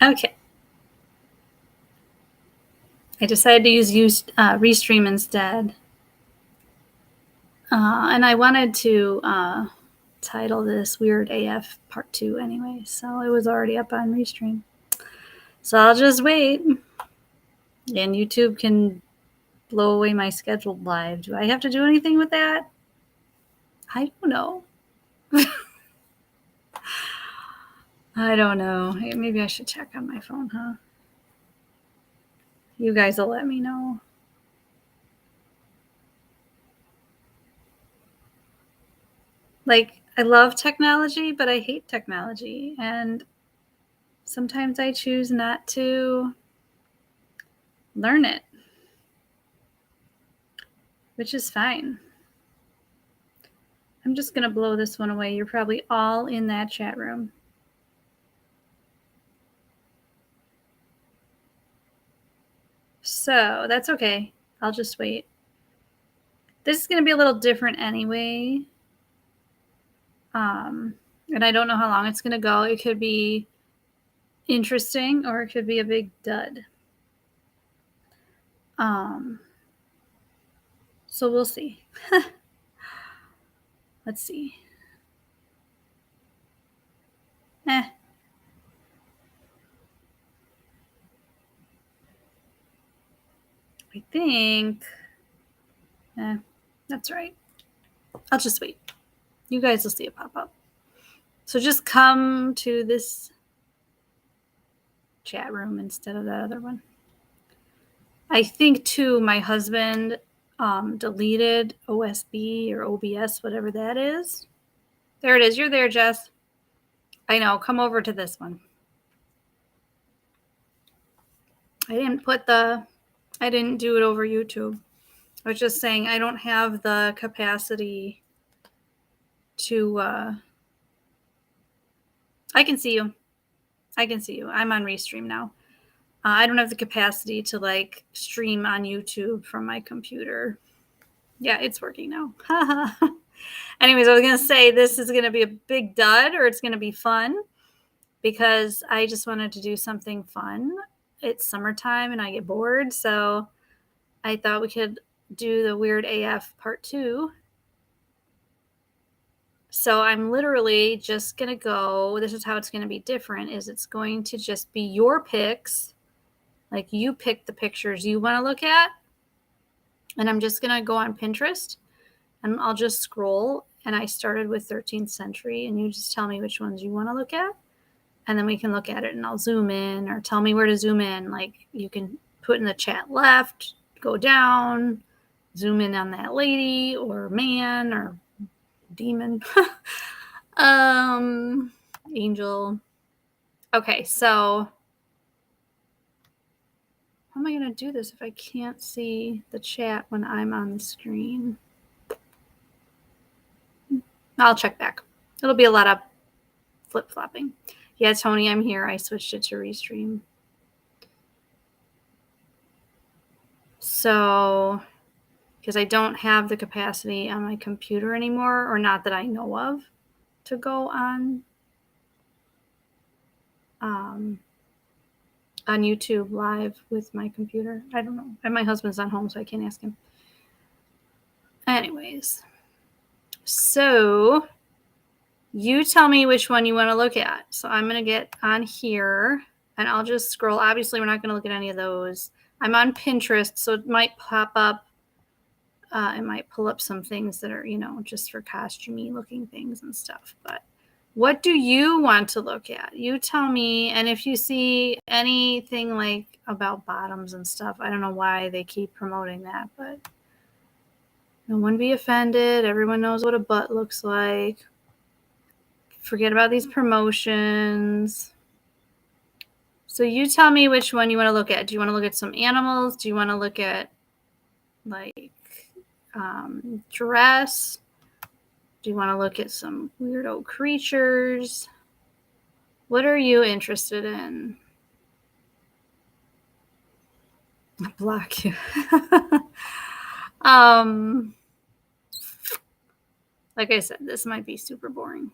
Okay. I decided to use Restream instead. And I wanted to title this Weird AF Part 2 anyway, so it was already up on Restream. So I'll just wait. And YouTube can blow away my scheduled live. Do I have to do anything with that? I don't know. I don't know. Hey, maybe I should check on my phone, huh? You guys will let me know. Like, I love technology, but I hate technology. And sometimes I choose not to learn it, which is fine. I'm just going to blow this one away. You're probably all in that chat room. So that's okay. I'll just wait. This is going to be a little different anyway. And I don't know how long it's going to go. It could be interesting or it could be a big dud. So we'll see. Let's see. I think that's right. I'll just wait. You guys will see it pop up. So just come to this chat room instead of that other one. I think too, my husband deleted OSB or OBS, whatever that is. There it is. You're there, Jess. I know. Come over to this one. I didn't do it over YouTube. I was just saying I don't have the capacity to, I can see you. I'm on Restream now. I don't have the capacity to like stream on YouTube from my computer. Yeah, it's working now. Anyways, I was going to say this is going to be a big dud or it's going to be fun because I just wanted to do something fun. It's summertime and I get bored. So I thought we could do the Weird AF Part 2. So I'm literally just going to go, this is how it's going to be different, is it's going to just be your picks. Like you pick the pictures you want to look at. And I'm just going to go on Pinterest and I'll just scroll. And I started with 13th century and you just tell me which ones you want to look at. And then we can look at it and I'll zoom in or tell me where to zoom in. Like you can put in the chat left, go down, zoom in on that lady or man or demon. Angel. Okay, so how am I going to do this if I can't see the chat when I'm on the screen? I'll check back. It'll be a lot of flip-flopping. Yeah, Tony, I'm here. I switched it to Restream. So, because I don't have the capacity on my computer anymore, or not that I know of, to go on YouTube live with my computer. I don't know. And my husband's not home, so I can't ask him. Anyways, so you tell me which one you want to look at. So I'm going to get on here and I'll just scroll. Obviously, we're not going to look at any of those. I'm on Pinterest, so it might pop up. It might pull up some things that are, just for costumey looking things and stuff. But what do you want to look at? You tell me. And if you see anything like about bottoms and stuff, I don't know why they keep promoting that, but no one be offended. Everyone knows what a butt looks like. Forget about these promotions. So you tell me which one you want to look at. Do you want to look at some animals? Do you want to look at like dress? Do you want to look at some weirdo creatures? What are you interested in? I'll block you. Like I said, this might be super boring.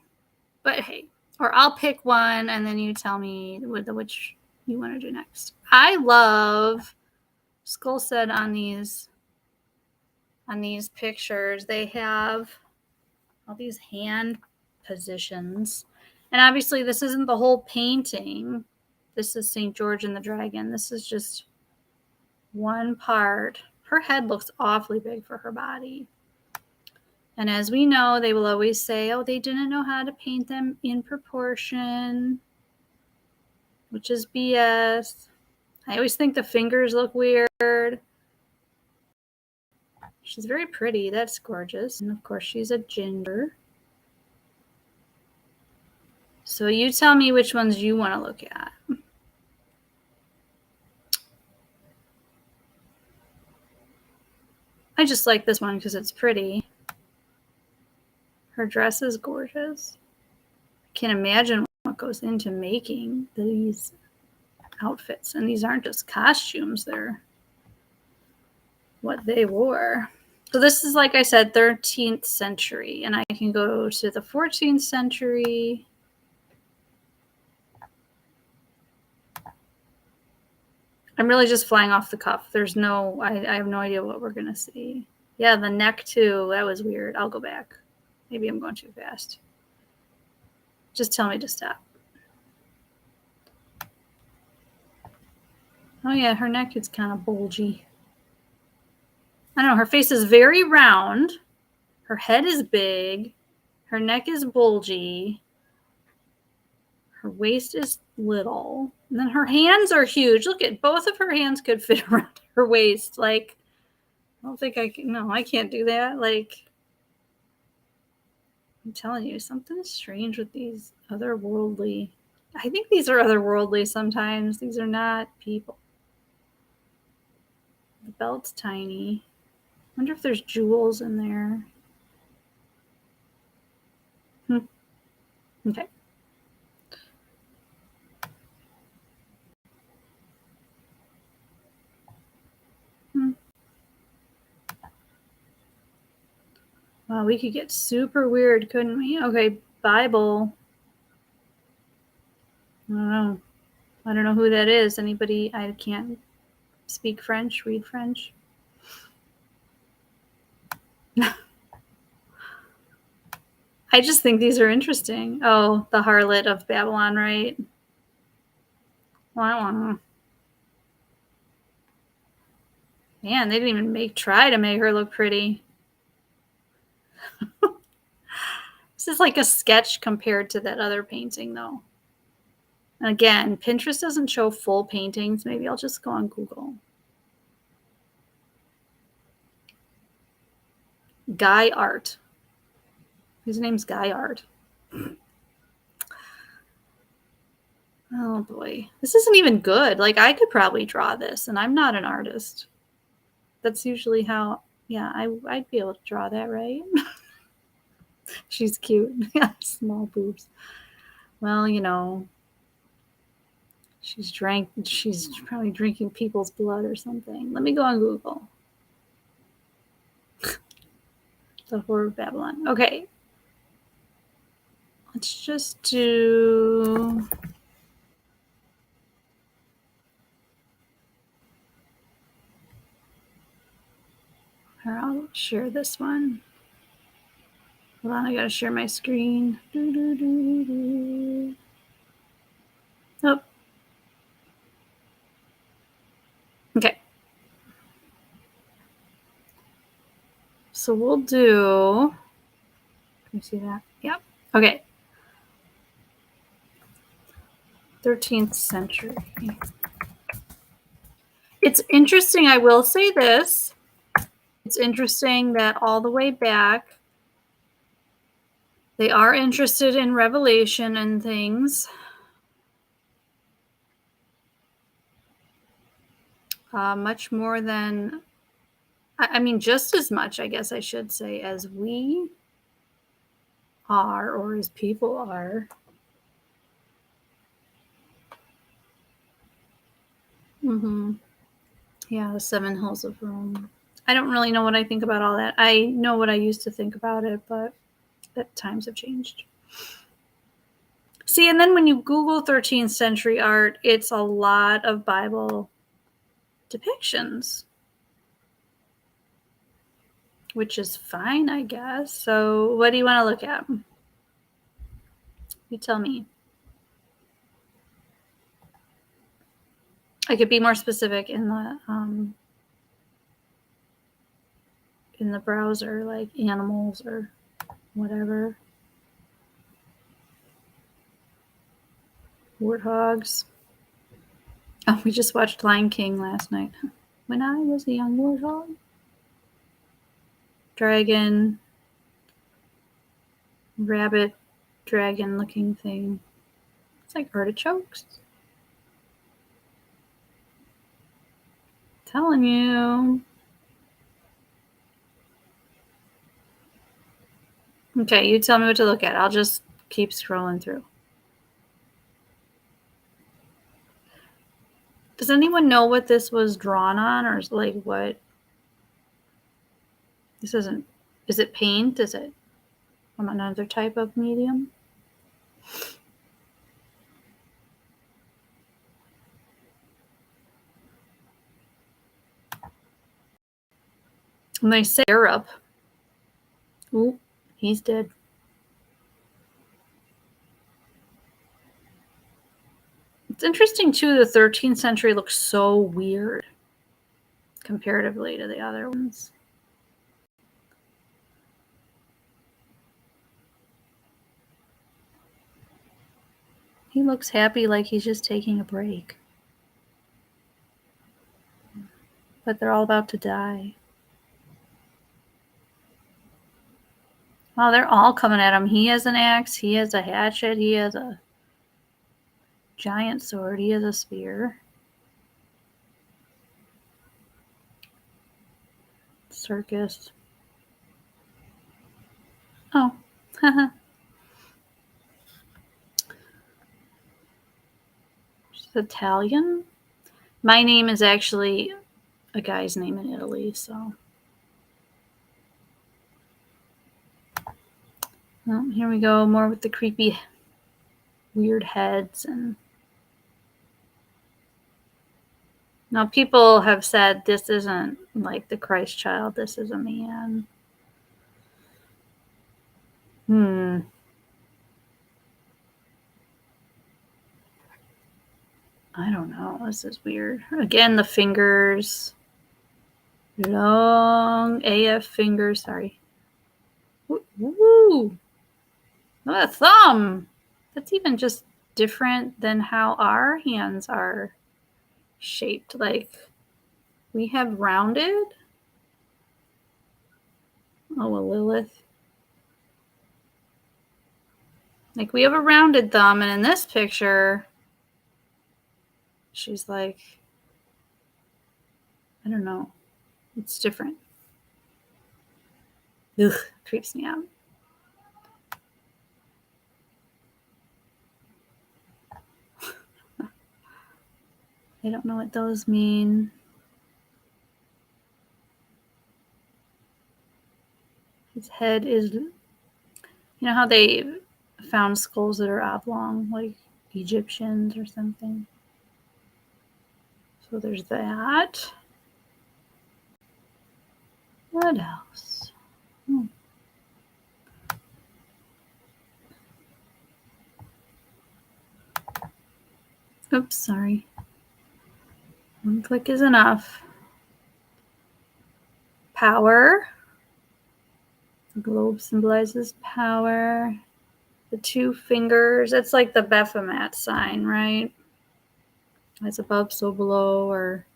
But hey, or I'll pick one and then you tell me which you want to do next? I love Skull said on these pictures, they have all these hand positions. And obviously this isn't the whole painting. This is St. George and the Dragon. This is just one part. Her head looks awfully big for her body. And as we know, they will always say, oh, they didn't know how to paint them in proportion, which is BS. I always think the fingers look weird. She's very pretty. That's gorgeous. And of course, she's a ginger. So you tell me which ones you want to look at. I just like this one because it's pretty. Her dress is gorgeous. I can't imagine what goes into making these outfits. And these aren't just costumes, they're what they wore. So this is, like I said, 13th century. And I can go to the 14th century. I'm really just flying off the cuff. There's no, I have no idea what we're going to see. Yeah, the neck too. That was weird. I'll go back. Maybe I'm going too fast. Just tell me to stop. Oh yeah, her neck is kind of bulgy. I don't know, her face is very round. Her head is big. Her neck is bulgy. Her waist is little. And then her hands are huge. Look at both of her hands could fit around her waist. Like, I don't think I can. No, I can't do that. Like, I'm telling you, something's strange with these otherworldly. I think these are otherworldly sometimes. These are not people. The belt's tiny. I wonder if there's jewels in there. Okay. Wow, we could get super weird, couldn't we? Okay, Bible. I don't know. I don't know who that is. Anybody? I can't speak French, read French. I just think these are interesting. Oh, the harlot of Babylon, right? Well, I don't know. Man, they didn't even try to make her look pretty. This is like a sketch compared to that other painting, though. And again, Pinterest doesn't show full paintings. Maybe I'll just go on Google. Guy Art. His name's Guy Art. Oh boy. This isn't even good. Like, I could probably draw this, and I'm not an artist. That's usually how, yeah, I'd be able to draw that, right? She's cute. Yeah, small boobs. Well, you know, she's probably drinking people's blood or something. Let me go on Google. The Horror of Babylon. Okay. Let's just do... Here, I'll share this one. Hold on, I gotta share my screen. Oh. Okay. So we'll do... Can you see that? Yep. Okay. 13th century. It's interesting, I will say this. It's interesting that all the way back, they are interested in Revelation and things. Much more than, I mean, just as much, I guess I should say, as we are, or as people are. Yeah, the 7 Hills of Rome. I don't really know what I think about all that. I know what I used to think about it, but times have changed. See, and then when you Google 13th century art, it's a lot of Bible depictions, which is fine, I guess. So what do you want to look at? You tell me. I could be more specific in the browser, like animals or whatever. Warthogs. Oh, we just watched Lion King last night. When I was a young warthog. Dragon. Rabbit. Dragon looking thing. It's like artichokes. Telling you. Okay, you tell me what to look at. I'll just keep scrolling through. Does anyone know what this was drawn on, or like what? This isn't. Is it paint? Is it from another type of medium? And they say Europe. Ooh, he's dead. It's interesting too. The 13th century looks so weird comparatively to the other ones. He looks happy, like he's just taking a break. But they're all about to die. Oh, they're all coming at him. He has an axe. He has a hatchet. He has a giant sword. He has a spear. Circus. Oh, haha. It's Italian. My name is actually a guy's name in Italy, so. Well, here we go. More with the creepy, weird heads. And now people have said this isn't like the Christ child. This is a man. I don't know. This is weird. Again, the fingers. Long AF fingers. Sorry. Woo! What a thumb! That's even just different than how our hands are shaped. Like, we have rounded. Oh, a Lilith. Like, we have a rounded thumb, and in this picture, she's like, I don't know. It's different. Ugh, creeps me out. I don't know what those mean. His head is, you know how they found skulls that are oblong, like Egyptians or something? So there's that. What else? Oops, sorry. One click is enough. Power. The globe symbolizes power. The two fingers. It's like the Baphomet sign, right? As above, so below, or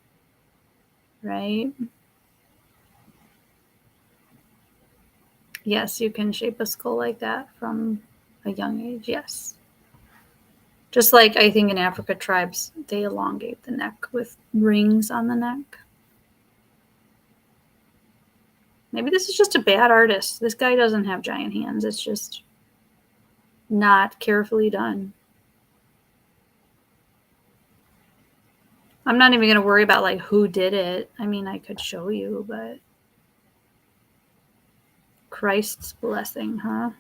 right? Yes, you can shape a skull like that from a young age, yes. Just like I think in Africa tribes, they elongate the neck with rings on the neck. Maybe this is just a bad artist. This guy doesn't have giant hands. It's just not carefully done. I'm not even going to worry about like who did it. I mean, I could show you, but Christ's blessing, huh?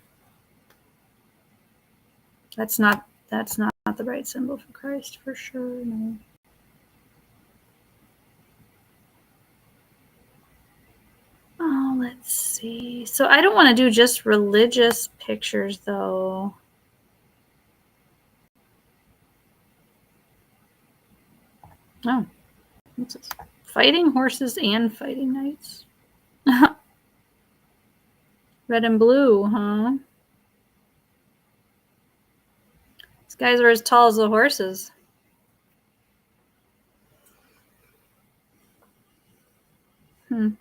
That's not that's not the right symbol for Christ for sure. No. Oh, let's see. So I don't want to do just religious pictures, though. Oh, what's this? Fighting horses and fighting knights. Red and blue, huh? These guys are as tall as the horses. So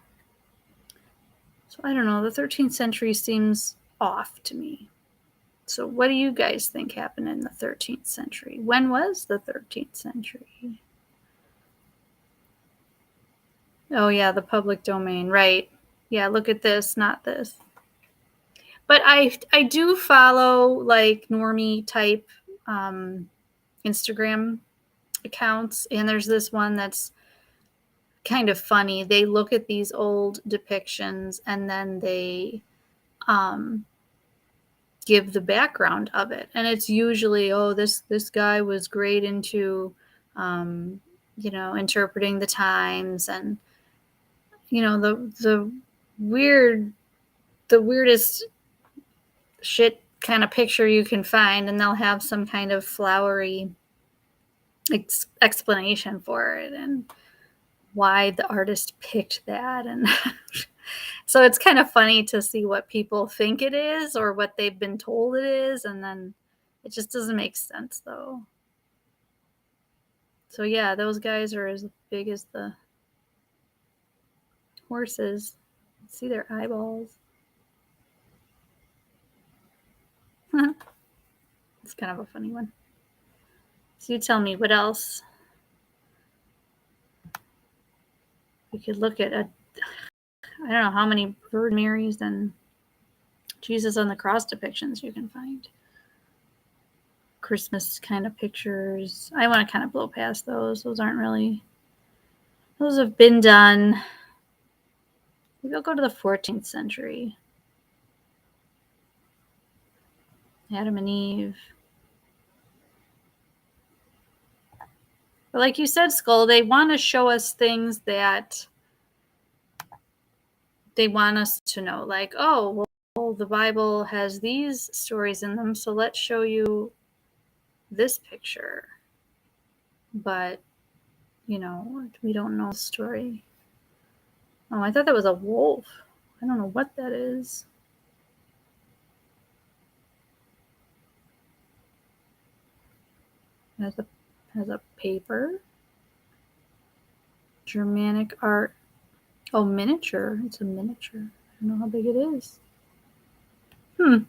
I don't know. The 13th century seems off to me. So what do you guys think happened in the 13th century? When was the 13th century? Oh, yeah, the public domain, right. Yeah, look at this, not this. But I do follow like normie type Instagram accounts, and there's this one that's kind of funny. They look at these old depictions and then they give the background of it, and it's usually, oh, this guy was great into interpreting the times, and the weirdest shit kind of picture you can find, and they'll have some kind of flowery explanation for it and why the artist picked that. And so it's kind of funny to see what people think it is or what they've been told it is, and then it just doesn't make sense though. So yeah, those guys are as big as the horses. See their eyeballs. It's kind of a funny one. So you tell me what else. We could look at I don't know how many Virgin Marys and Jesus on the cross depictions you can find. Christmas kind of pictures. I want to kind of blow past those. Those have been done. Maybe I'll go to the 14th century. Adam and Eve. But like you said, Skull, they want to show us things that they want us to know. Like, oh, well, the Bible has these stories in them, so let's show you this picture. But, we don't know the story. Oh, I thought that was a wolf. I don't know what that is. Has a paper. Germanic art. Oh, miniature. It's a miniature. I don't know how big it is. Kind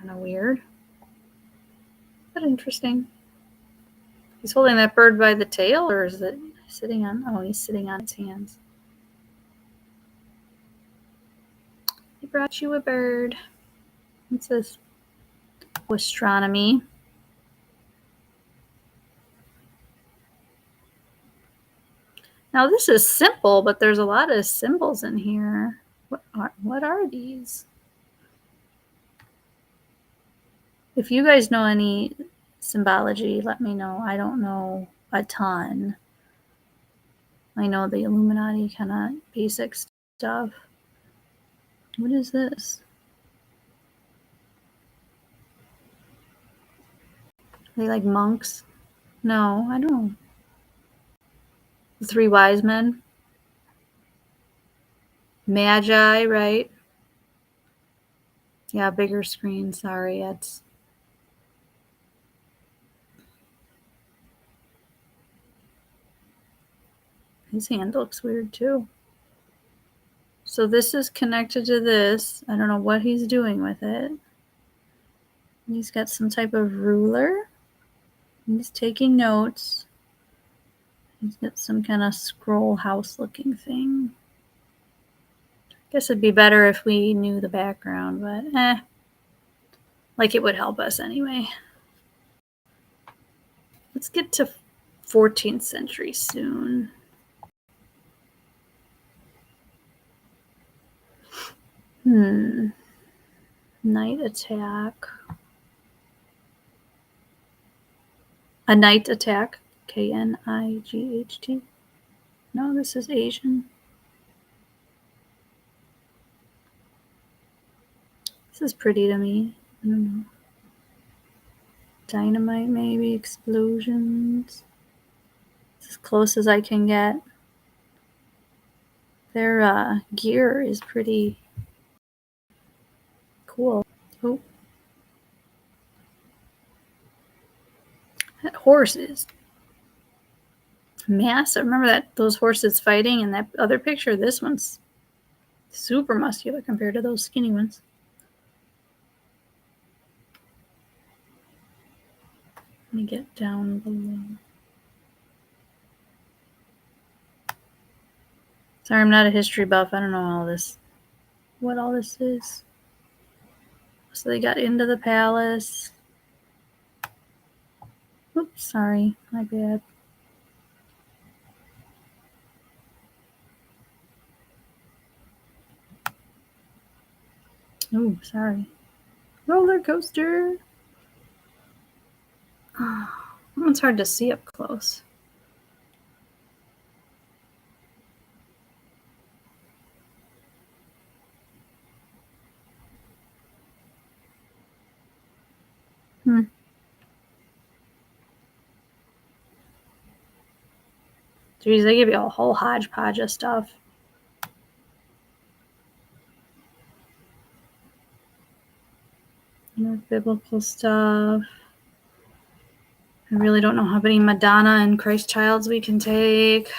of weird. But interesting. He's holding that bird by the tail, or is it sitting on? Oh, he's sitting on its hands. He brought you a bird. What's this? Astronomy. Now this is simple, but there's a lot of symbols in here. What are these? If you guys know any symbology, let me know. I don't know a ton. I know the Illuminati kind of basic stuff. What is this? Are they like monks? No, I don't know. The three wise men. Magi, right? Yeah, bigger screen. Sorry, his hand looks weird too. So this is connected to this. I don't know what he's doing with it. He's got some type of ruler. He's taking notes. He's got some kind of scroll house looking thing. Guess it'd be better if we knew the background, but like it would help us anyway. Let's get to 14th century soon. Night attack. A night attack. Knight. No, this is Asian. This is pretty to me. I don't know. Dynamite, maybe. Explosions. It's as close as I can get. Their gear is pretty cool. Oh. That horse is massive. Remember those horses fighting in that other picture? This one's super muscular compared to those skinny ones. Let me get down below. Sorry, I'm not a history buff. I don't know what all this is. So they got into the palace. Oops, sorry, my bad. Oh, sorry. Roller coaster. Oh, that one's hard to see up close. Geez, they give you a whole hodgepodge of stuff. More biblical stuff. I really don't know how many Madonna and Christ Childs we can take.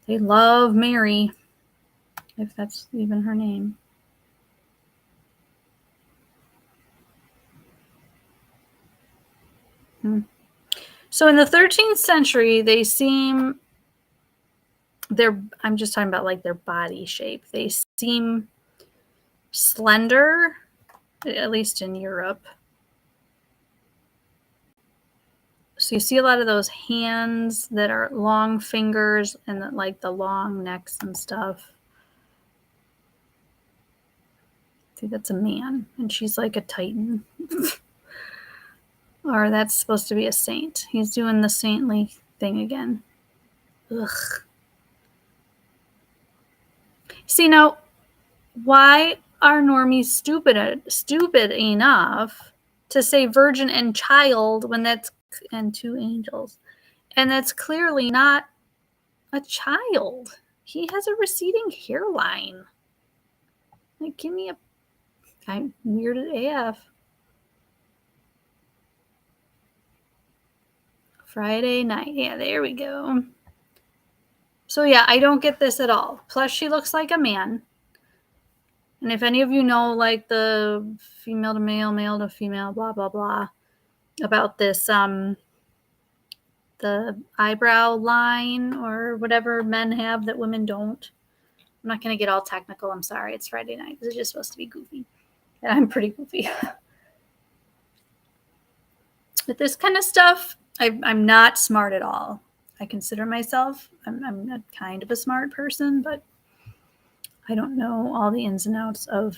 They love Mary, if that's even her name. So in the 13th century, they seem I'm just talking about like their body shape. They seem slender, at least in Europe. So you see a lot of those hands that are long fingers and like the long necks and stuff. I think that's a man, and she's like a titan. Or that's supposed to be a saint. He's doing the saintly thing again. Ugh. See, now, why are normies stupid enough to say virgin and child and two angels? And that's clearly not a child. He has a receding hairline. Like, give me I'm weird AF. Friday night. Yeah, there we go. So yeah, I don't get this at all. Plus, she looks like a man. And if any of you know, like the female to male, male to female, blah, blah, blah, about this, the eyebrow line or whatever men have that women don't. I'm not going to get all technical. I'm sorry. It's Friday night. This is just supposed to be goofy. And I'm pretty goofy. But this kind of stuff, I'm not smart at all. I consider myself, I'm a kind of a smart person, but I don't know all the ins and outs of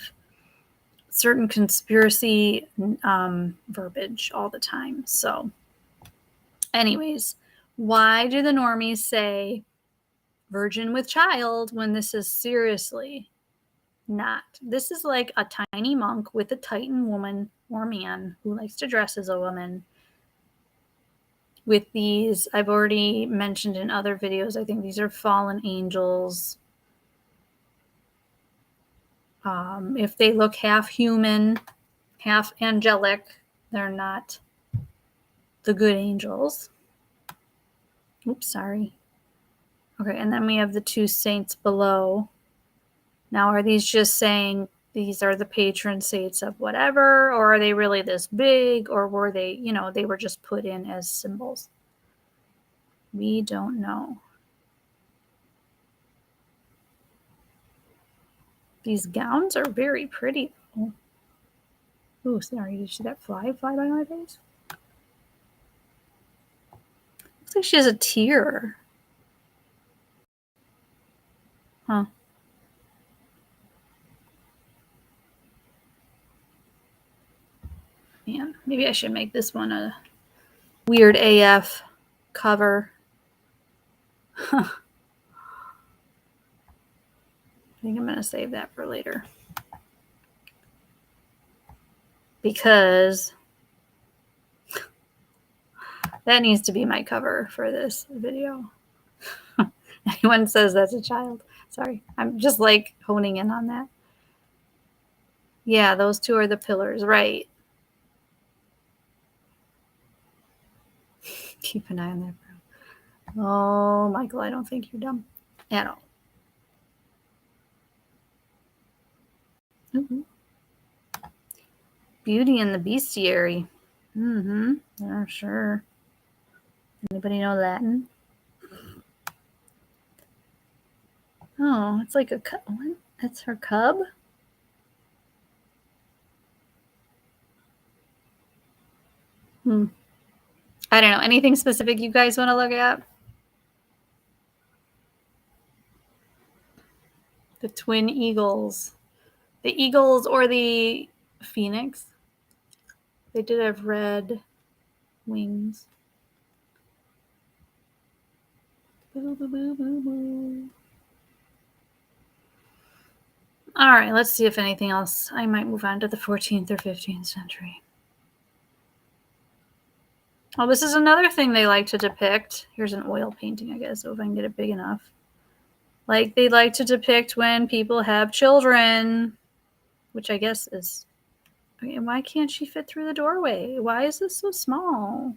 certain conspiracy verbiage all the time. So anyways, why do the normies say virgin with child when this is seriously not? This is like a tiny monk with a titan woman or man who likes to dress as a woman with these, I've already mentioned in other videos, I think these are fallen angels. If they look half human, half angelic, they're not the good angels. Oops, sorry. Okay, and then we have the two saints below. Now, are these just saying these are the patron saints of whatever, or are they really this big, or were they, they were just put in as symbols? We don't know. These gowns are very pretty. Oh, sorry, did you see that fly by my face? Looks like she has a tear. Huh. Man, maybe I should make this one a weird AF cover. I think I'm going to save that for later. Because that needs to be my cover for this video. Anyone says that's a child. Sorry, I'm just like honing in on that. Yeah, those two are the pillars, right. Keep an eye on that, bro. Oh, Michael, I don't think you're dumb at all. Mm-hmm. Beauty and the Bestiary. Mm-hmm. Yeah, sure. Anybody know Latin? Oh, it's like a cub. What? That's her cub? I don't know. Anything specific you guys want to look at? The twin eagles. The eagles or the phoenix. They did have red wings. Boo, boo, boo, boo, boo. All right, let's see if anything else. I might move on to the 14th or 15th century. Oh, this is another thing they like to depict. Here's an oil painting, I guess, so if I can get it big enough. Like, they like to depict when people have children, which I guess is... Okay, why can't she fit through the doorway? Why is this so small?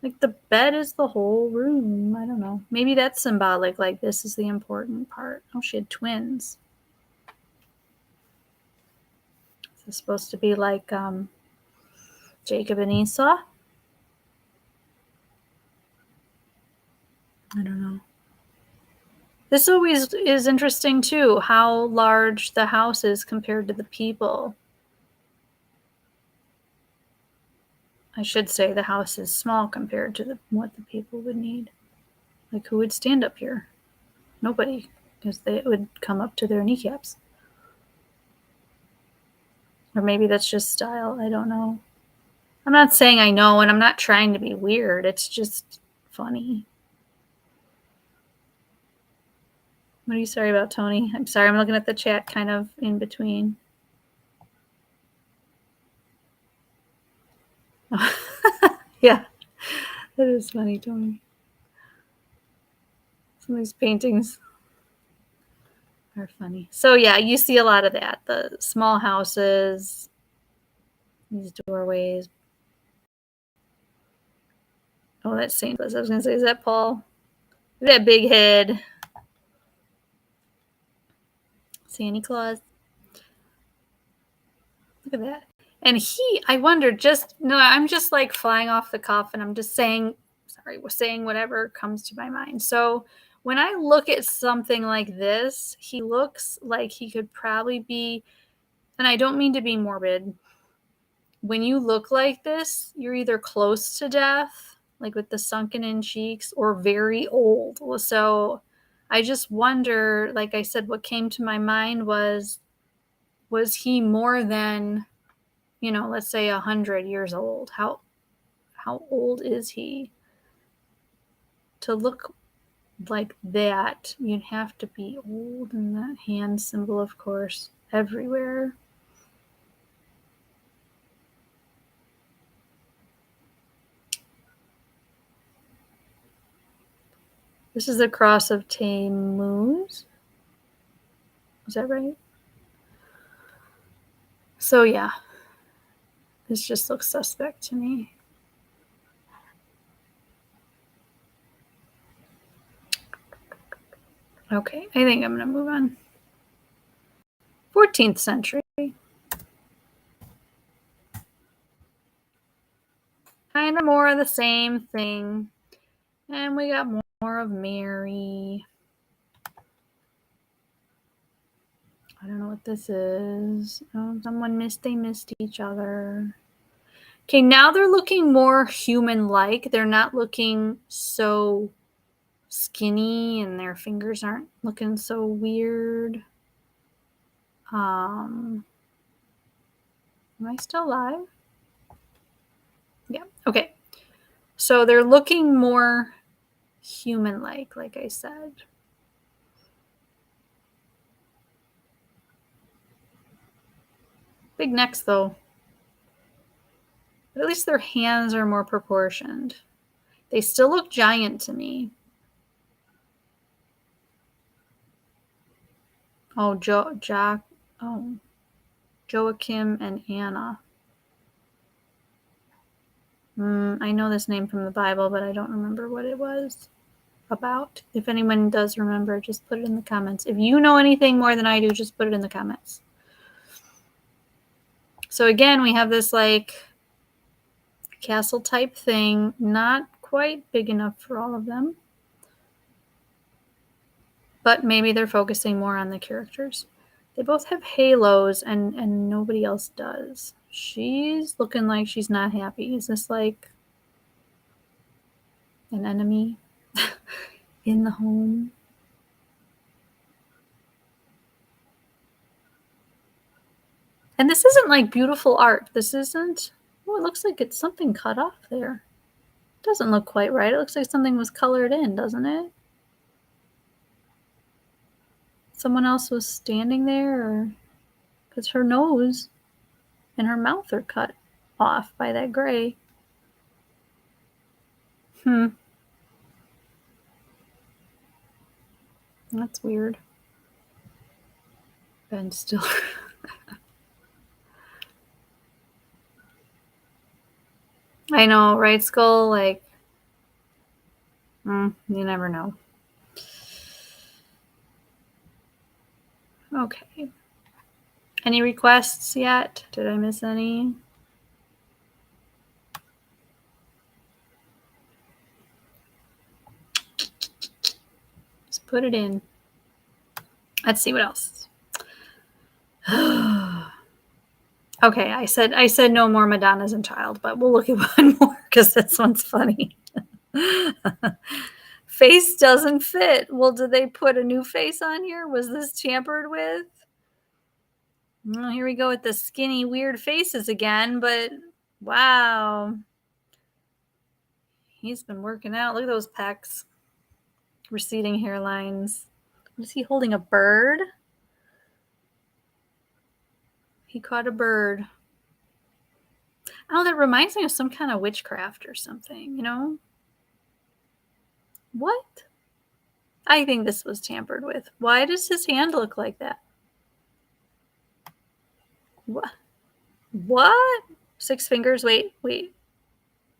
Like, the bed is the whole room. I don't know. Maybe that's symbolic. Like, this is the important part. Oh, she had twins. Is this supposed to be like Jacob and Esau? I don't know. This always is interesting, too, how large the house is compared to the people. I should say the house is small compared to what the people would need. Like, who would stand up here? Nobody, because they would come up to their kneecaps. Or maybe that's just style. I don't know. I'm not saying I know, and I'm not trying to be weird. It's just funny. What are you sorry about, Tony? I'm sorry. I'm looking at the chat kind of in between. Yeah, that is funny, Tony. Some of these paintings are funny. So yeah, you see a lot of that. The small houses, these doorways. Oh, that's St. Louis. I was going to say, is that Paul? That big head. Santa Claus. Look at that. And I wondered I'm just like flying off the cuff and I'm just saying whatever comes to my mind. So when I look at something like this, he looks like he could probably be, and I don't mean to be morbid, when you look like this, you're either close to death, like with the sunken in cheeks, or very old. So I just wonder, like I said, what came to my mind was he more than, let's say 100 years old? How old is he? To look like that, you'd have to be old, and that hand symbol, of course, everywhere. This is the cross of Tammuz. Is that right? So yeah, this just looks suspect to me. Okay, I think I'm going to move on. 14th century. Kind of more of the same thing. And we got more of Mary. I don't know what this is. Oh, they missed each other. Okay, now they're looking more human-like. They're not looking so skinny and their fingers aren't looking so weird. Am I still live? Okay. So they're looking more human-like I said. Big necks, though. But at least their hands are more proportioned. They still look giant to me. Oh, Joachim and Anna. I know this name from the Bible, but I don't remember what it was about. If anyone does remember, just put it in the comments. If you know anything more than I do, just put it in the comments. So again, we have this like castle type thing, not quite big enough for all of them. But maybe they're focusing more on the characters. They both have halos and nobody else does. She's looking like she's not happy. Is this like an enemy in the home? And this isn't like beautiful art. This isn't. Oh, it looks like it's something cut off there. It doesn't look quite right. It looks like something was colored in, doesn't it? Someone else was standing there, or because her nose and her mouth are cut off by that gray. That's weird. Ben Stiller. I know, right, Skull? Like, you never know. Okay. Any requests yet? Did I miss any? Just put it in. Let's see what else. Okay, I said no more Madonnas and Child, but we'll look at one more because this one's funny. Face doesn't fit. Well, did they put a new face on here? Was this tampered with? Well, here we go with the skinny, weird faces again, but wow. He's been working out. Look at those pecs. Receding hairlines. Was he holding a bird? He caught a bird. Oh, that reminds me of some kind of witchcraft or something, you know? What? I think this was tampered with. Why does his hand look like that? What? What? 6 fingers? Wait.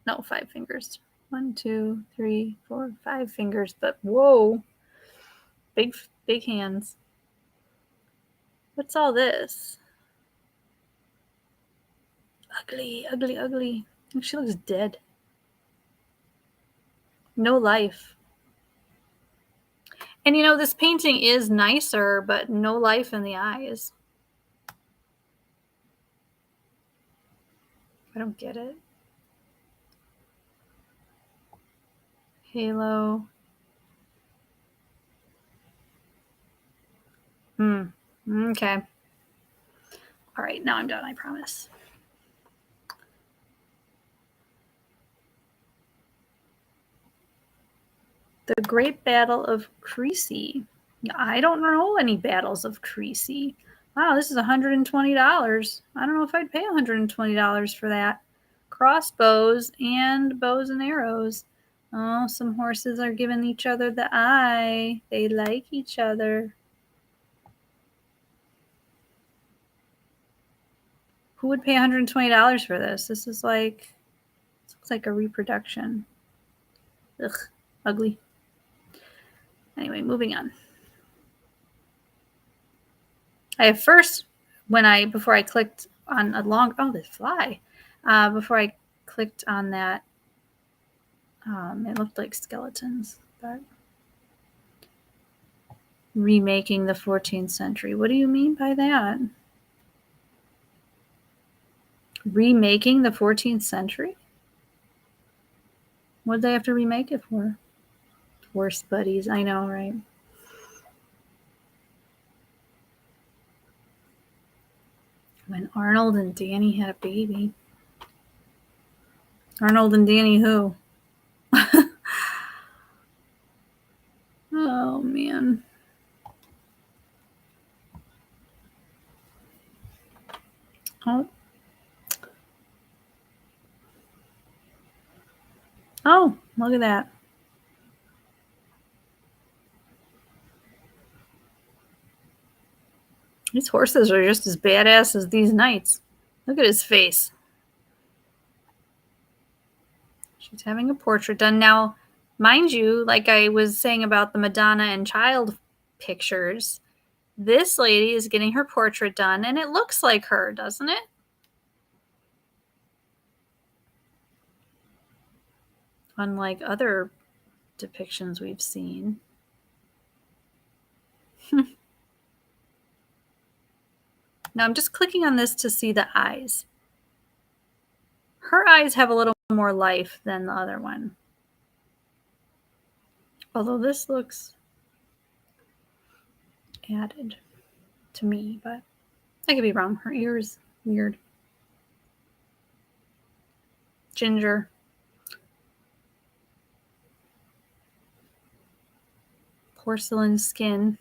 No, 5 fingers. 1, 2, 3, 4, 5 fingers. But whoa. Big hands. What's all this? Ugly. She looks dead. No life. And you know, this painting is nicer, but no life in the eyes. I don't get it. Halo. Okay. All right, now I'm done, I promise. The Great Battle of Creasy. I don't know any battles of Creasy. Wow, this is $120. I don't know if I'd pay $120 for that. Crossbows and bows and arrows. Oh, some horses are giving each other the eye. They like each other. Who would pay $120 for this? This is like, this looks like a reproduction. Ugh, ugly. Anyway, moving on. Before I clicked on the fly, before I clicked on that, it looked like skeletons, but remaking the 14th century. What do you mean by that? Remaking the 14th century? What did they have to remake it for? Worst buddies, I know, right? When Arnold and Danny had a baby. Arnold and Danny who? Oh, man. Oh. Oh, look at that. These horses are just as badass as these knights. Look at his face. She's having a portrait done. Now, mind you, like I was saying about the Madonna and child pictures, this lady is getting her portrait done, and it looks like her, doesn't it? Unlike other depictions we've seen. Now I'm just clicking on this to see the eyes. Her eyes have a little more life than the other one. Although this looks added to me, but I could be wrong. Her ears, weird. Ginger. Porcelain skin.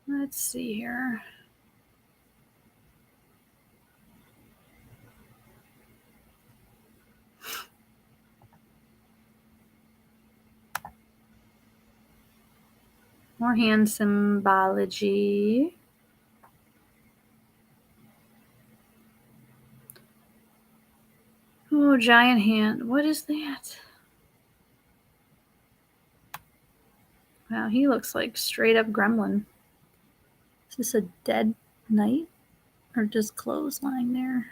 Let's see here. More hand symbology. Oh, giant hand. What is that? Wow, he looks like straight up gremlin. Is this a dead knight? Or just clothes lying there?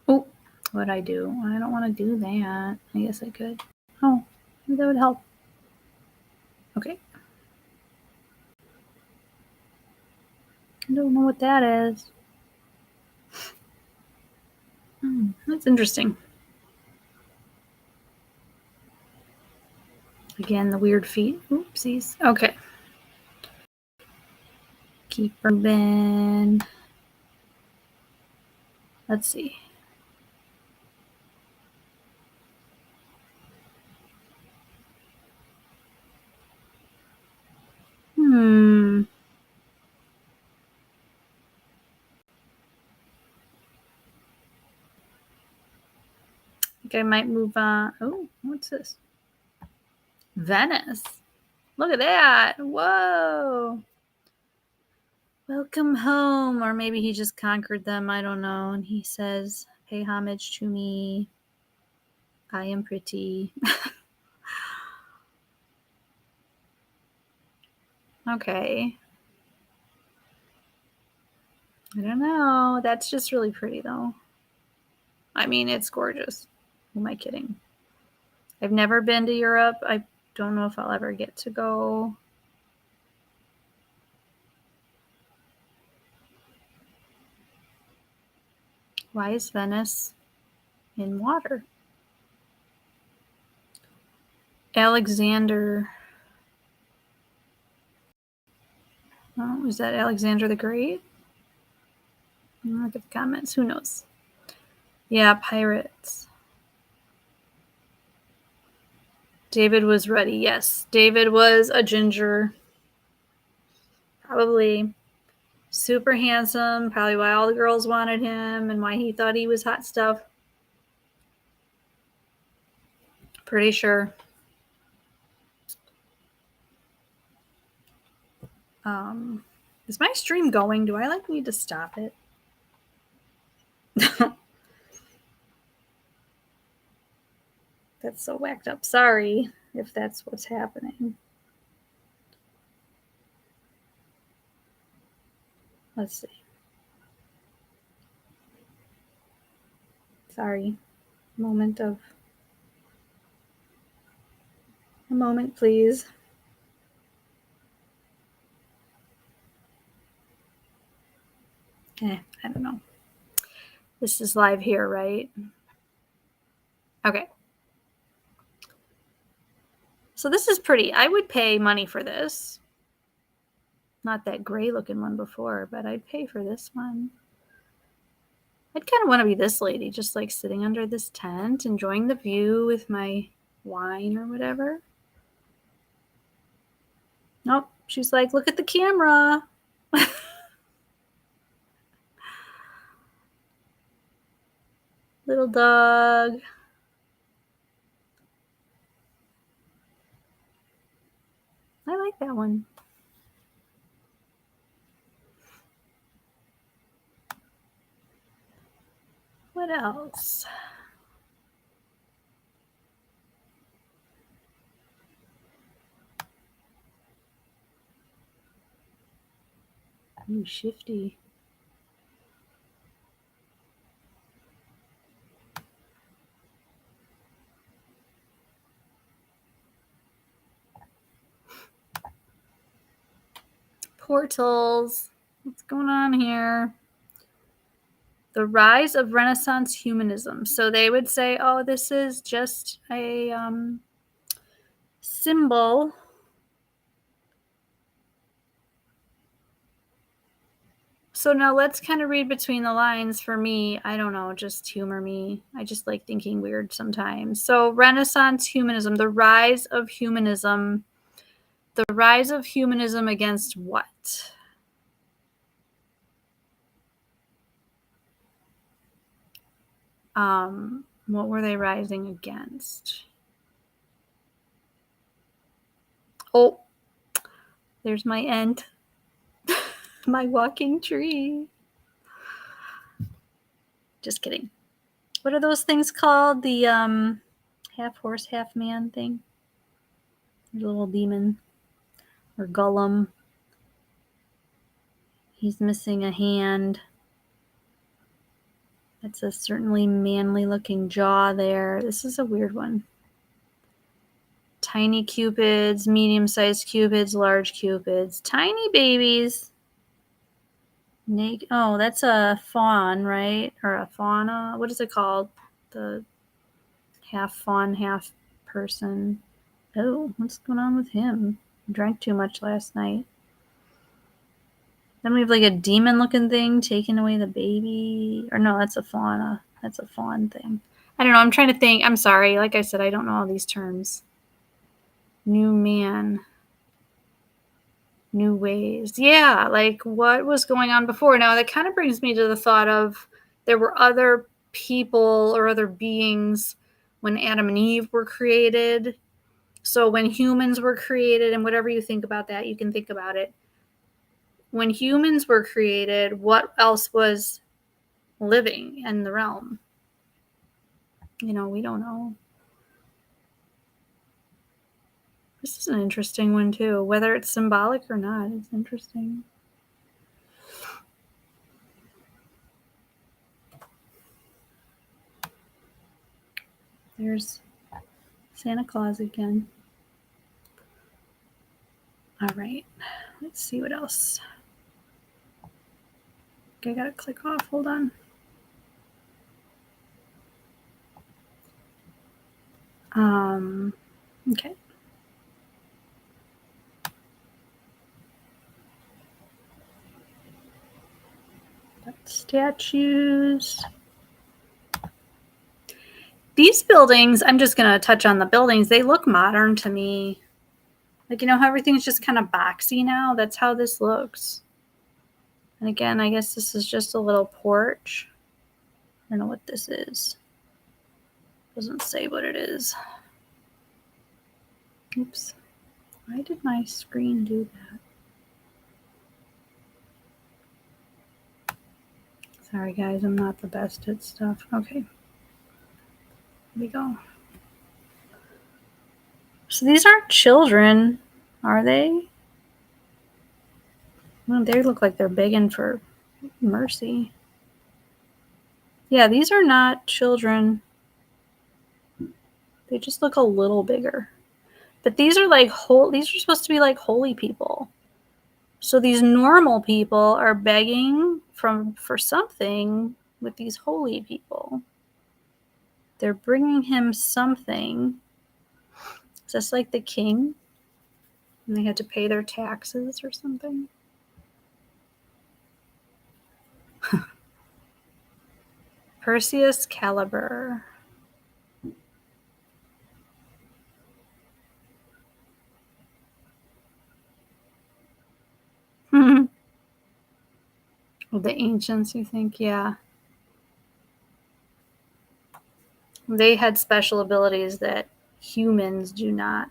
Oh, what'd I do? I don't want to do that. I guess I could. Oh, maybe that would help. Okay. I don't know what that is. That's interesting. Again, the weird feet. Oopsies. Okay. Keep moving. Let's see. I think I might move on. Oh, what's this? Venice. Look at that. Whoa. Welcome home. Or maybe he just conquered them. I don't know. And he says, pay homage to me. I am pretty. Okay. I don't know. That's just really pretty, though. I mean, it's gorgeous. Who am I kidding? I've never been to Europe. I don't know if I'll ever get to go. Why is Venice in water? Alexander. Oh, is that Alexander the Great? Look at the comments. Who knows? Yeah, pirates. David was ready. Yes, David was a ginger. Probably super handsome. Probably why all the girls wanted him and why he thought he was hot stuff. Pretty sure. Is my stream going? Do I need to stop it? That's so whacked up. Sorry if that's what's happening. Let's see. Sorry. A moment, please. I don't know. This is live here, right? Okay. So this is pretty. I would pay money for this. Not that gray looking one before, but I'd pay for this one. I'd kind of want to be this lady, just like sitting under this tent, enjoying the view with my wine or whatever. Nope. She's like, look at the camera. Little dog. I like that one. What else? Ooh, shifty. Portals. What's going on here? The rise of Renaissance humanism. So they would say, oh, this is just a symbol. So now let's kind of read between the lines for me. I don't know, just humor me. I just like thinking weird sometimes. So Renaissance humanism, the rise of humanism. The rise of humanism against what? What were they rising against? Oh, there's my ent. My walking tree. Just kidding. What are those things called? The half horse, half man thing? There's a little demon. Or Gollum. He's missing a hand. That's a certainly manly looking jaw there. This is a weird one. Tiny cupids, medium-sized cupids, large cupids, tiny babies. Oh, that's a fawn, right? Or a fauna. What is it called? The half fawn, half person. Oh, what's going on with him? Drank too much last night. Then we have like a demon-looking thing taking away the baby. Or no, that's a fauna. That's a fawn thing. I don't know. I'm trying to think. I'm sorry. Like I said, I don't know all these terms. New man. New ways. Yeah, like what was going on before? Now that kind of brings me to the thought of there were other people or other beings when Adam and Eve were created. So when humans were created, and whatever you think about that, you can think about it. When humans were created, what else was living in the realm? We don't know. This is an interesting one too. Whether it's symbolic or not, it's interesting. There's Santa Claus again. All right, let's see what else. Okay, I gotta click off. Hold on. Okay. Statues. These buildings, I'm just going to touch on the buildings. They look modern to me. Like, how everything's just kind of boxy now? That's how this looks. And again, I guess this is just a little porch. I don't know what this is. Doesn't say what it is. Oops. Why did my screen do that? Sorry, guys. I'm not the best at stuff. Okay. Here we go. So these aren't children, are they? Well, they look like they're begging for mercy. Yeah, these are not children. They just look a little bigger. But these are like these are supposed to be like holy people. So these normal people are begging for something with these holy people. They're bringing him something. this like the king? And they had to pay their taxes or something? Perseus Caliber. The ancients, you think? Yeah. They had special abilities that humans do not.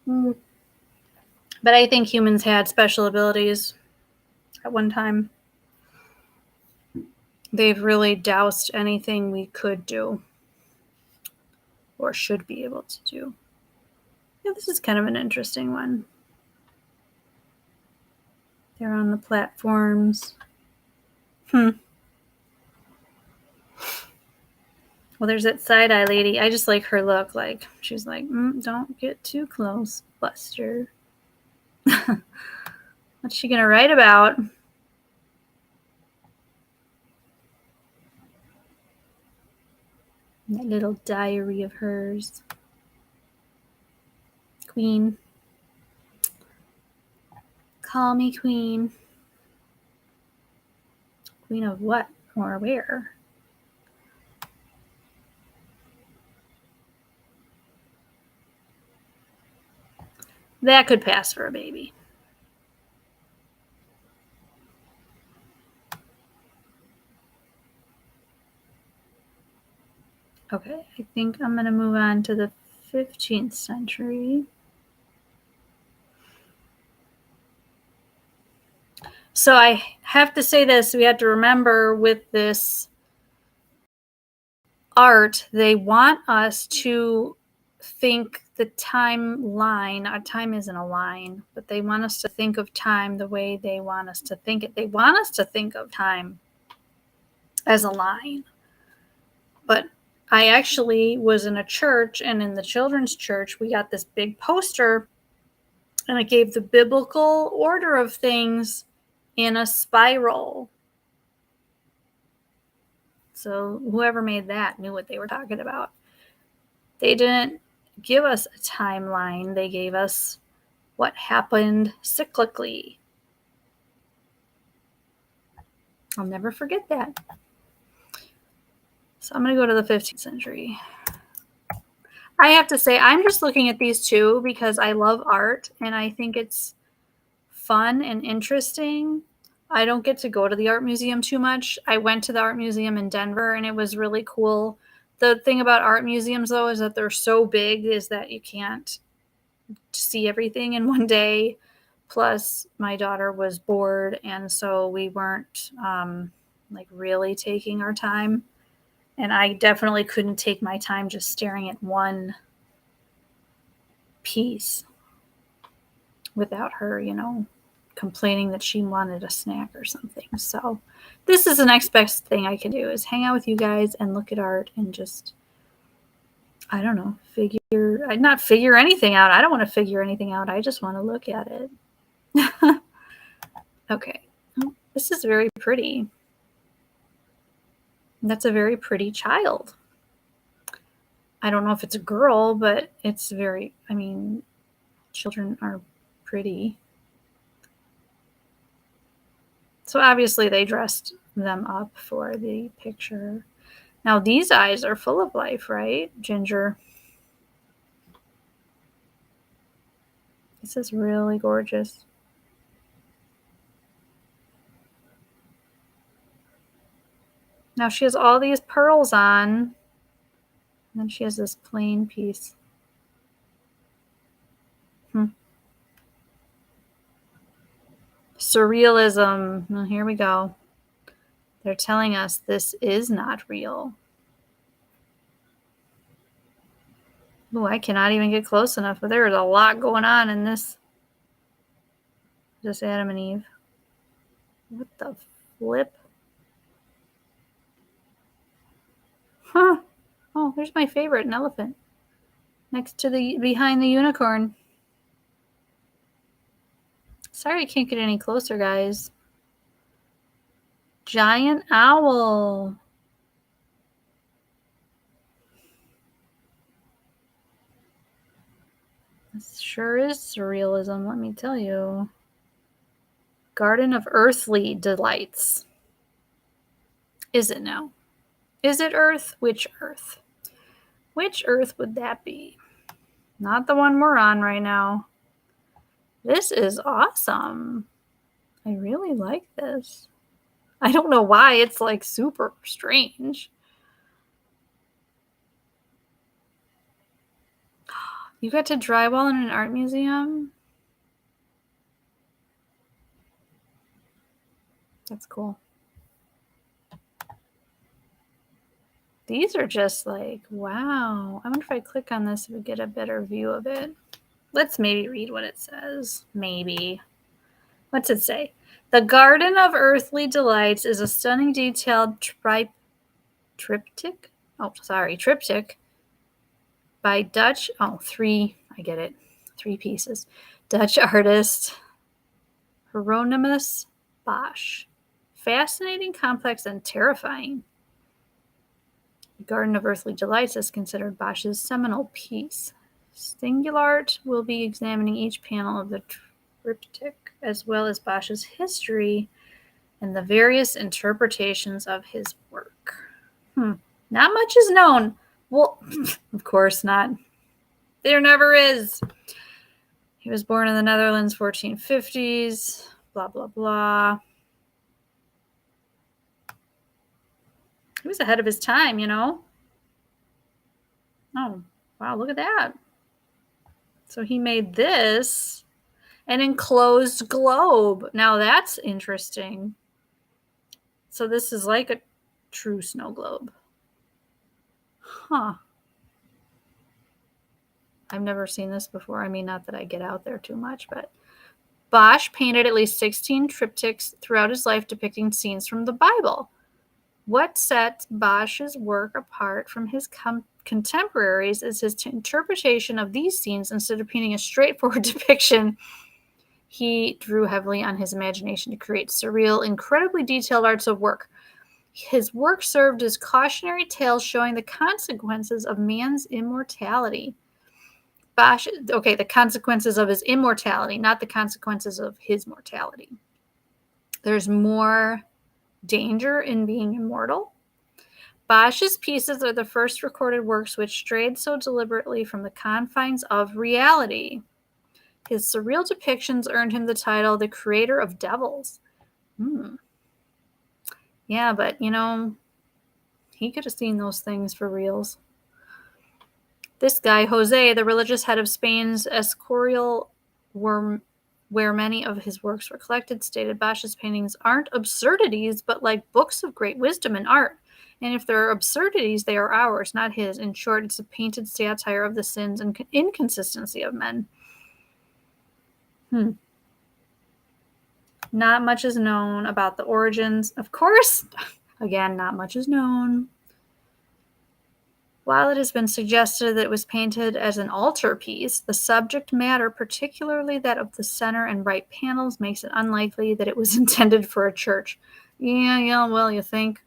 But I think humans had special abilities at one time. They've really doused anything we could do or should be able to do. Yeah, this is kind of an interesting one. They're on the platforms. Well, there's that side-eye lady. I just like her look. Like, she's like, don't get too close, Buster. What's she going to write about? That little diary of hers. Queen. Call me queen. Queen of what or where? That could pass for a baby. Okay, I think I'm going to move on to the 15th century. So I have to say this, we have to remember with this art, they want us to think the timeline. Time isn't a line, but they want us to think of time the way they want us to think it. They want us to think of time as a line. But I actually was in a church, and in the children's church, we got this big poster, and it gave the biblical order of things in a spiral. So whoever made that knew what they were talking about. They didn't give us a timeline. They gave us what happened cyclically. I'll never forget that. So I'm going to go to the 15th century. I have to say, I'm just looking at these two because I love art and I think it's fun and interesting. I don't get to go to the art museum too much. I went to the art museum in Denver and it was really cool. The thing about art museums, though, is that they're so big is that you can't see everything in one day. Plus, my daughter was bored, and so we weren't like really taking our time. And I definitely couldn't take my time just staring at one piece without her, complaining that she wanted a snack or something. So this is the next best thing I can do is hang out with you guys and look at art and just, I don't know, not figure anything out. I don't want to figure anything out. I just want to look at it. Okay. Oh, this is very pretty. That's a very pretty child. I don't know if it's a girl, but it's very, children are pretty. So obviously they dressed them up for the picture. Now these eyes are full of life, right? Ginger. This is really gorgeous. Now she has all these pearls on. And then she has this plain piece. Surrealism. Well, here we go. They're telling us this is not real. Oh, I cannot even get close enough, but there is a lot going on in this. Just Adam and Eve. What the flip? Huh. Oh, there's my favorite, an elephant. Next to behind the unicorn. Sorry I can't get any closer, guys. Giant owl. Sure is surrealism, let me tell you. Garden of Earthly Delights. Is it now? Is it Earth? Which Earth? Which Earth would that be? Not the one we're on right now. This is awesome. I really like this. I don't know why it's like super strange. You got to drywall in an art museum? That's cool. These are just like, wow. I wonder if I click on this, if we get a better view of it. Let's maybe read what it says. Maybe. What's it say? The Garden of Earthly Delights is a stunning detailed triptych by Dutch, I get it, 3 pieces. Dutch artist Hieronymus Bosch. Fascinating, complex, and terrifying. The Garden of Earthly Delights is considered Bosch's seminal piece. Singulart will be examining each panel of the triptych, as well as Bosch's history and the various interpretations of his work. Not much is known. Well, of course not. There never is. He was born in the Netherlands, 1450s, blah, blah, blah. He was ahead of his time, you know? Oh, wow, look at that. So he made this, an enclosed globe. Now that's interesting. So this is like a true snow globe. Huh. I've never seen this before. I mean, not that I get out there too much, but Bosch painted at least 16 triptychs throughout his life depicting scenes from the Bible. What sets Bosch's work apart from his contemporaries is his interpretation of these scenes. Instead of painting a straightforward depiction, he drew heavily on his imagination to create surreal, incredibly detailed arts of work. His work served as cautionary tales showing the consequences of man's immortality. The consequences of his immortality, not the consequences of his mortality. There's more danger in being immortal. Bosch's pieces are the first recorded works which strayed so deliberately from the confines of reality. His surreal depictions earned him the title the creator of devils. Yeah, but he could have seen those things for reals. This guy, Jose, the religious head of Spain's Escorial, where many of his works were collected, stated Bosch's paintings aren't absurdities, but like books of great wisdom and art. And if there are absurdities, they are ours, not his. In short, it's a painted satire of the sins and inconsistency of men. Not much is known about the origins. Of course, again, not much is known. While it has been suggested that it was painted as an altarpiece, the subject matter, particularly that of the center and right panels, makes it unlikely that it was intended for a church. Yeah, well, you think?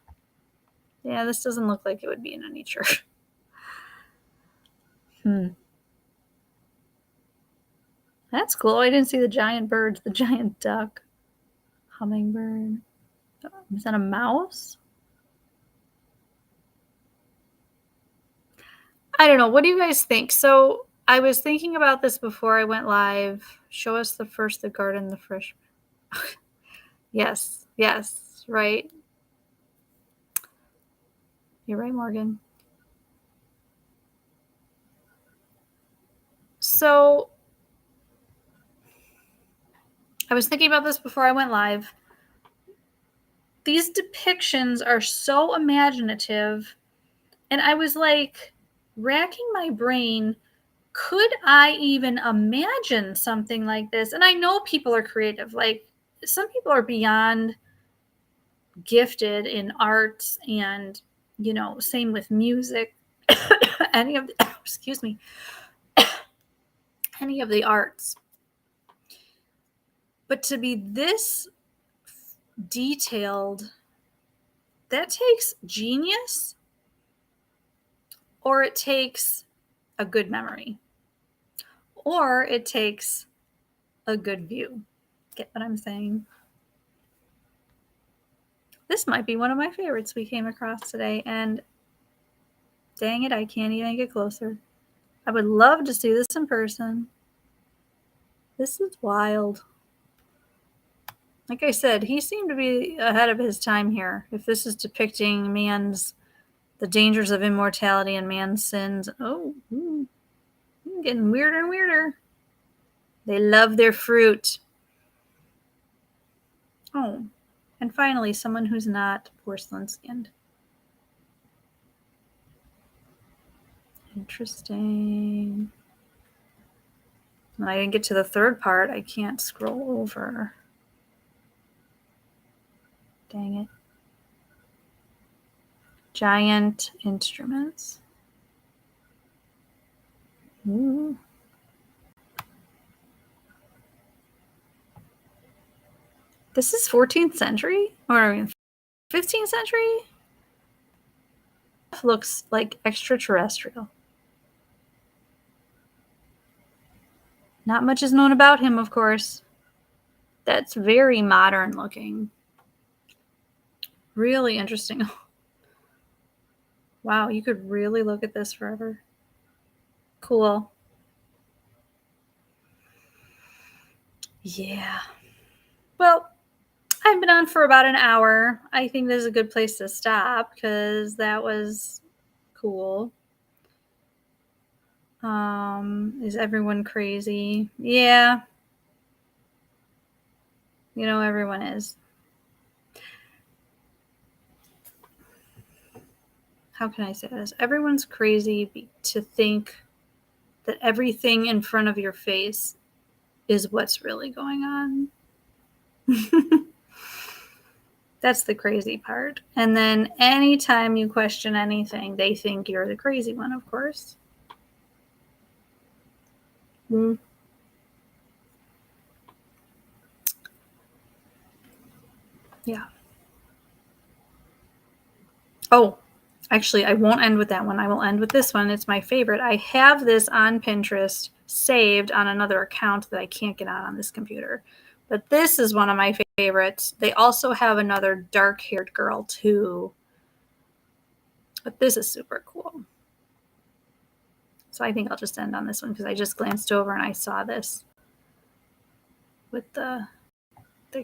Yeah, this doesn't look like it would be in any church. That's cool. I didn't see the giant birds, the giant duck, hummingbird. Is that a mouse? I don't know. What do you guys think? So I was thinking about this before I went live. Show us the garden, the fresh. Yes, right. You're right, Morgan. So I was thinking about this before I went live. These depictions are so imaginative. And I was like racking my brain. Could I even imagine something like this? And I know people are creative. Like some people are beyond gifted in arts and, same with music. Any of the arts. But to be this detailed, that takes genius or it takes a good memory. or it takes a good view. Get what I'm saying? This might be one of my favorites we came across today, and dang it, I can't even get closer. I would love to see this in person. This is wild. Like I said, he seemed to be ahead of his time here. If this is depicting the dangers of immortality and man's sins. Oh, getting weirder and weirder. They love their fruit. Oh, and finally, someone who's not porcelain skinned. Interesting. When I didn't get to the third part, I can't scroll over. Dang it. Giant instruments. Ooh. This is 14th century? Or 15th century? Looks like extraterrestrial. Not much is known about him, of course. That's very modern looking. Really interesting. Wow, you could really look at this forever. Cool. Yeah. Well, I've been on for about an hour. I think this is a good place to stop because that was cool. Is everyone crazy? Yeah. You know, everyone is. How can I say this? Everyone's crazy to think that everything in front of your face is what's really going on. That's the crazy part. And then anytime you question anything, they think you're the crazy one, of course. Yeah. Oh, actually, I won't end with that one. I will end with this one. It's my favorite. I have this on Pinterest saved on another account that I can't get on this computer. But this is one of my favorites. They also have another dark-haired girl, too. But this is super cool. So I think I'll just end on this one because I just glanced over and I saw this with the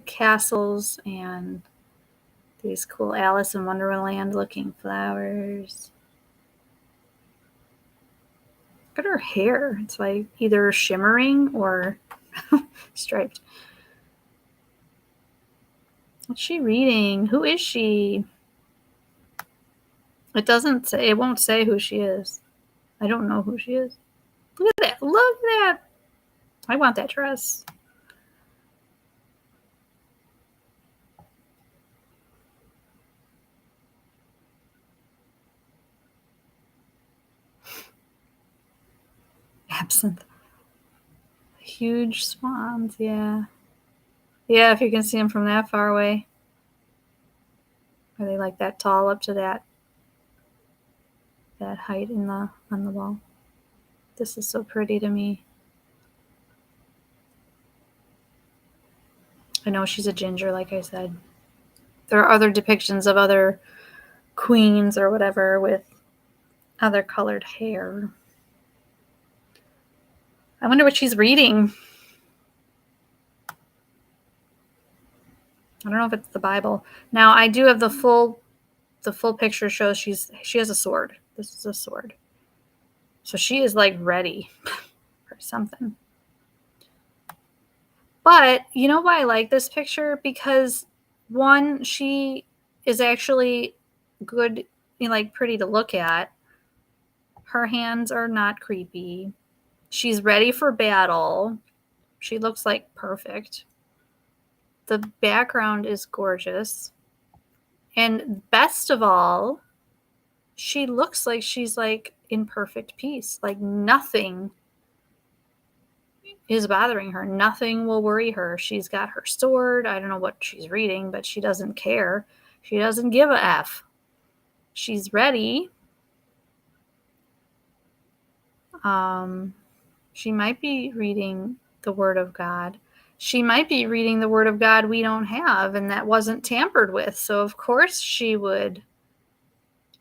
castles and these cool Alice in Wonderland looking flowers. Look at her hair. It's like either shimmering or striped. What's she reading? Who is she? It doesn't say, it won't say who she is. I don't know who she is. Look at that. Look at that. I want that dress. Absinthe. Huge swans, yeah. Yeah, if you can see them from that far away. Are they like that tall up to that height on the wall? This is so pretty to me. I know she's a ginger, like I said. There are other depictions of other queens or whatever with other colored hair. I wonder what she's reading. I don't know if it's the Bible. Now I do have the full picture shows she has a sword. This is a sword. So she is like ready for something. But you know why I like this picture? Because one, she is actually good, like pretty to look at. Her hands are not creepy. She's ready for battle. She looks like perfect. The background is gorgeous. And best of all, she looks like she's like in perfect peace. Like nothing is bothering her. Nothing will worry her. She's got her sword. I don't know what she's reading, but she doesn't care. She doesn't give a F. She's ready. She might be reading the Word of God. She might be reading the Word of God we don't have and that wasn't tampered with. So, of course, she would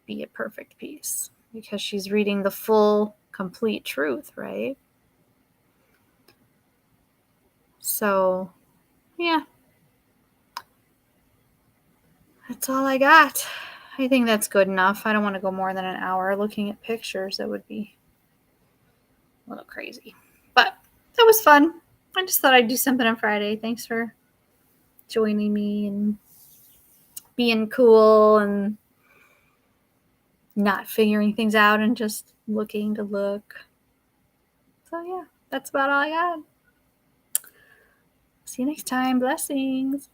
be at perfect peace because she's reading the full, complete truth, right? So, yeah, that's all I got. I think that's good enough. I don't want to go more than an hour looking at pictures. That would be a little crazy. But that was fun. I just thought I'd do something on Friday. Thanks for joining me and being cool and not figuring things out and just looking to look. So, yeah, that's about all I got. See you next time. Blessings.